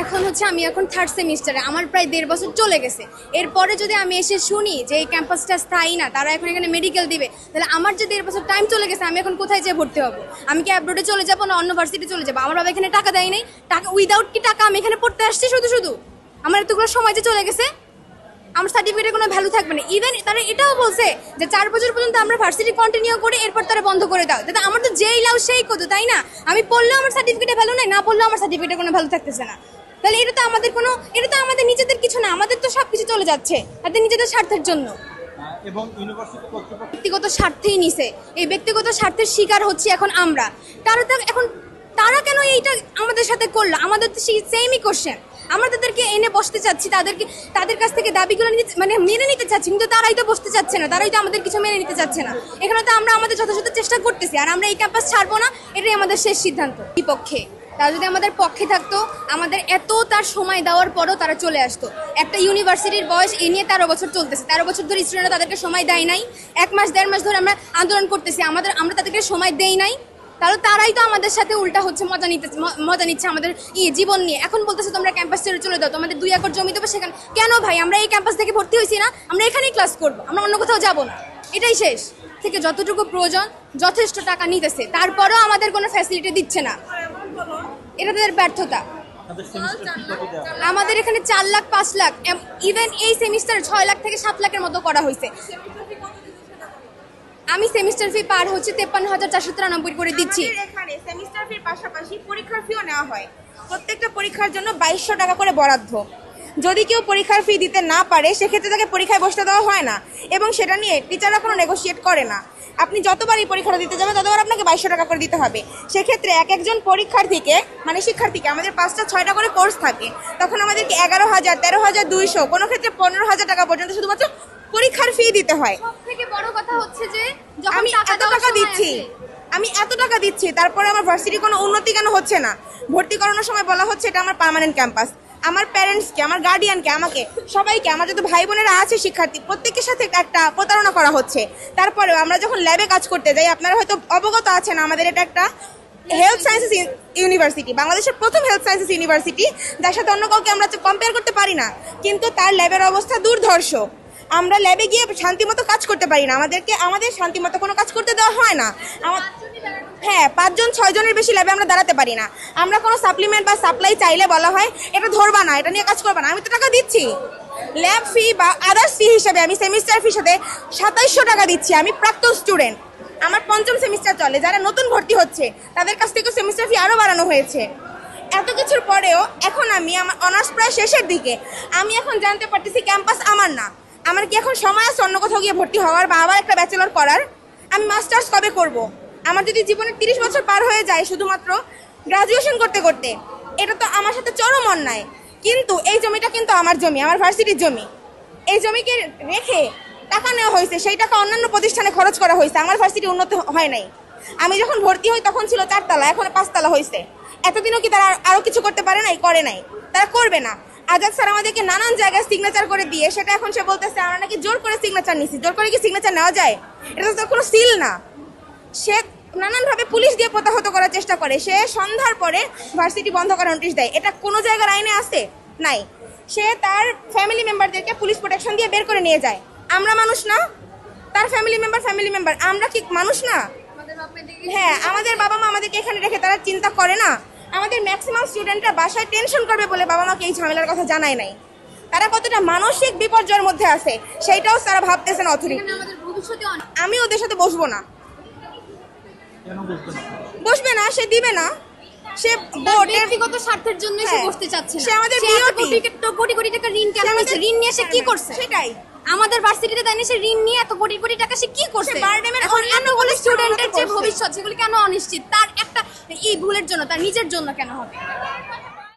এখন হচ্ছে আমি এখন 3rd সেমিস্টারে, আমার প্রায় 1.5 বছর চলে গেছে। এরপরে যদি আমি এসে শুনি যে এই ক্যাম্পাসটা স্থায়ী না, তারা এখন এখানে মেডিকেল দিবে, তাহলে আমার যে 1.5 বছর টাইম চলে গেছে, আমি এখন কোথায় যেয়ে ভর্তি হবো? আমি কি অ্যাব্রোডে চলে যাবো না অন্য ভার্সিটি চলে যাবো? আমার বাবা এখানে টাকা দেয় নাই, টাকা উইদাউট কি টাকা আমি এখানে পড়তে আসছি শুধু আমার এতগুলো সময় যে চলে গেছে, আমার সার্টিফিকেটের কোনো ভ্যালু থাকবে না। ইভেন তারা এটাও বলছে যে 4 বছর পর্যন্ত আমরা ভার্সিটি কন্টিনিউ করে এরপর তারা বন্ধ করে দাও। দাদা আমার তো যেই লাও সেই কত, তাই না? আমি পড়লেও আমার সার্টিফিকেটের ভ্যালু নেই, না পড়লেও আমার সার্টিফিকেটের কোনো ভ্যালু থাকতেছে না। তাহলে এটা তো আমাদের নিজেদের কিছু না, আমাদের তো সবকিছু চলে যাচ্ছে তাদের নিজেদের স্বার্থের জন্য এবং ইউনিভার্সিটি কর্তৃপক্ষ ব্যক্তিগত স্বার্থেই নিছে। এই ব্যক্তিগত স্বার্থের শিকার হচ্ছে এখন আমরা। তারা কেন এইটা আমাদের সাথে করলো? আমাদের তো সেই সেমই কোশ্চেন। আমরা তাদেরকে এনে বসতে চাচ্ছি, তাদের কাছ থেকে দাবিগুলো মেনে নিতে চাচ্ছি, কিন্তু তারাই তো বসতে চাচ্ছে না, তারাই তো আমাদের কিছু মেনে নিতে চাচ্ছে না। এখানে তো আমরা আমাদের যথাযথ চেষ্টা করতেছি, আর আমরা এই ক্যাম্পাস ছাড়বো না, এটাই আমাদের শেষ সিদ্ধান্ত। বিপক্ষে তারা যদি আমাদের পক্ষে থাকতো, আমাদের তার সময় দেওয়ার পরও তারা চলে আসতো। একটা ইউনিভার্সিটির বয়স এ নিয়ে 13 বছর চলতেছে, 13 বছর ধরে স্টুডেন্টরা তাদেরকে সময় দেয় নাই। 1 মাস 1.5 মাস ধরে আমরা আন্দোলন করতেছি, আমরা তাদেরকে সময় দেই নাই। তাহলে তারাই তো আমাদের সাথে উল্টা হচ্ছে, মজা নিচ্ছে আমাদের জীবন নিয়ে। এখন বলতেছে তোমরা ক্যাম্পাস ছেড়ে চলে দাও, তোমাদের 2 একর জমি দেবো সেখানে। কেন ভাই? আমরা এই ক্যাম্পাস থেকে ভর্তি হয়েছি না, আমরা এখানেই ক্লাস করবো, আমরা অন্য কোথাও যাবো না, এটাই শেষ। থেকে যতটুকু প্রয়োজন যথেষ্ট টাকা নিতেছে, তারপরেও আমাদের কোনো ফ্যাসিলিটি দিচ্ছে না, এটা তাদের ব্যর্থতা। আমাদের এখানে 4 লাখ 5 লাখ, ইভেন এই সেমিস্টারে 6 লাখ থেকে 7 লাখের মতো করা হয়েছে। আমি সেমিস্টার ফি পার হচ্ছে 53,493 করে দিচ্ছি। এখানে সেমিস্টার ফির পাশাপাশি পরীক্ষার ফিও নেওয়া হয়। প্রত্যেকটা পরীক্ষার জন্য 2200 টাকা করে বরাদ্দ। যদি কেউ পরীক্ষার ফি দিতে না পারে, সেক্ষেত্রে তাকে পরীক্ষায় বসতে দেওয়া হয় না, এবং সেটা নিয়ে টিচাররা কোনো নেগোশিয়েট করে না। আপনি যতবারই পরীক্ষাটা দিতে যাবেন ততবার আপনাকে 2200 টাকা করে দিতে হবে। সেক্ষেত্রে একজন পরীক্ষার্থীকে শিক্ষার্থীকে আমাদের 5টা 6টা করে কোর্স থাকে, তখন আমাদেরকে 11,000, 13,200, কোনো ক্ষেত্রে 15,000 টাকা পর্যন্ত শুধুমাত্র পরীক্ষার ফি দিতে হয়। সবথেকে বড় কথা হচ্ছে যে আমি এত টাকা দিচ্ছি, তারপরে আমার ভার্সিটি কোনো উন্নতি কেন হচ্ছে না? ভর্তি করানোর সময় বলা হচ্ছে এটা আমার পার্মানেন্ট ক্যাম্পাস। আমার প্যারেন্টসকে, আমার গার্ডিয়ানকে, আমাকে, সবাইকে, আমার যত ভাই বোনেরা আছে শিক্ষার্থী, প্রত্যেকের সাথে একটা প্রতারণা করা হচ্ছে। তারপরেও আমরা যখন ল্যাবে কাজ করতে যাই, আপনারা হয়তো অবগত আছেন, আমাদের এটা একটা হেলথ সায়েন্সেস ইউনিভার্সিটি, বাংলাদেশের প্রথম হেলথ সায়েন্সেস ইউনিভার্সিটি, যার সাথে অন্য কাউকে আমরা কম্পেয়ার করতে পারি না, কিন্তু তার ল্যাবের অবস্থা দুর্ধর্ষ। আমরা ল্যাবে গিয়ে শান্তিমতো কাজ করতে পারি না, আমাদের শান্তিমতো কোনো কাজ করতে দেওয়া হয় না। হ্যাঁ, 5 জন 6 জনের বেশি ল্যাবে আমরা দাঁড়াতে পারি না। আমরা কোনো সাপ্লিমেন্ট বা সাপ্লাই চাইলে বলা হয় এটা ধরবা না, এটা নিয়ে কাজ করবা না। আমি তো টাকা দিচ্ছি, ল্যাব ফি বা আদার্স ফি হিসেবে আমি সেমিস্টার ফি সাথে 2700 টাকা দিচ্ছি। আমি প্রাক্তন স্টুডেন্ট, আমার 5ম সেমিস্টার চলে। যারা নতুন ভর্তি হচ্ছে তাদের কাছ থেকে সেমিস্টার ফি আরও বাড়ানো হয়েছে। এত কিছুর পরেও এখন আমার অনার্স প্রায় শেষের দিকে, আমি এখন জানতে পারতেছি ক্যাম্পাস আমার না। আমার কি এখন সময় আছে অন্য কোথাও গিয়ে ভর্তি হওয়ার বা আবার একটা ব্যাচেলর করার? আমি মাস্টার্স কবে করব? আমার যদি জীবনের 30 বছর পার হয়ে যায় শুধুমাত্র গ্রাজুয়েশন করতে করতে, এটা তো আমার সাথে চরম অন্যায়। কিন্তু এই জমিটা কিন্তু আমার জমি, আমার ভার্সিটির জমি। এই জমিকে রেখে টাকা নেওয়া হয়েছে, সেই টাকা অন্যান্য প্রতিষ্ঠানে খরচ করা হয়েছে। আমার ভার্সিটি উন্নত হয় নাই। আমি যখন ভর্তি হই তখন ছিল 4 তলা, এখন 5 তলা হয়েছে। এতদিনও কি তারা আরো কিছু করতে পারে নাই? করে নাই, তারা করবে না। আজাদ স্যার আমাদেরকে নানান জায়গায় সিগনেচার করে দিয়ে, সেটা এখন সে বলতেছে আমরা নাকি জোর করে সিগনেচার নিছি। জোর করে কি সিগনেচার নেওয়া যায়? এটা তো কোনো সিল না। সে নানানভাবে পুলিশ দিয়ে প্রতাহত করার চেষ্টা করে। সে সন্ধ্যার পরে ভার্সিটি বন্ধ করার নোটিশ দেয়। এটা কোনো জায়গার আইনে আছে? নাই। সে তার ফ্যামিলি মেম্বারদেরকে পুলিশ প্রোটেকশন দিয়ে বের করে নিয়ে যায়। আমরা মানুষ না? তার ফ্যামিলি মেম্বার, আমরা কি মানুষ না? হ্যাঁ, আমাদের বাবা মা আমাদেরকে এখানে রেখে তারা চিন্তা করে না? আমাদের ম্যাক্সিমাম স্টুডেন্টরা বাসায় টেনশন করবে বলে বাবা মাকে এই ঝামেলার কথা জানায় নাই। তারা কতটা মানসিক বিপর্যয়ের মধ্যে আছে সেইটাও তারা ভাবতেছে না। অথরিটি, আমি ওদের সাথে বসবো না। বসবে না, সে দিবে না। সে ব্যক্তিগত স্বার্থের জন্য সে বসতে চাচ্ছে না। সে আমাদের কোটি কোটি টাকা ঋণ কেন নিয়েছে? ঋণ নিয়ে সে কি করছে? সেটাই আমাদের ভার্সিটিতে তাই সে ঋণ নিয়ে এত কোটি কোটি টাকা সে কি করছে? এতগুলো স্টুডেন্টের যে ভবিষ্যৎ, সেগুলো কেন অনিশ্চিত? তার একটা এই ভুলের জন্য, তার নিজের জন্য কেন হবে?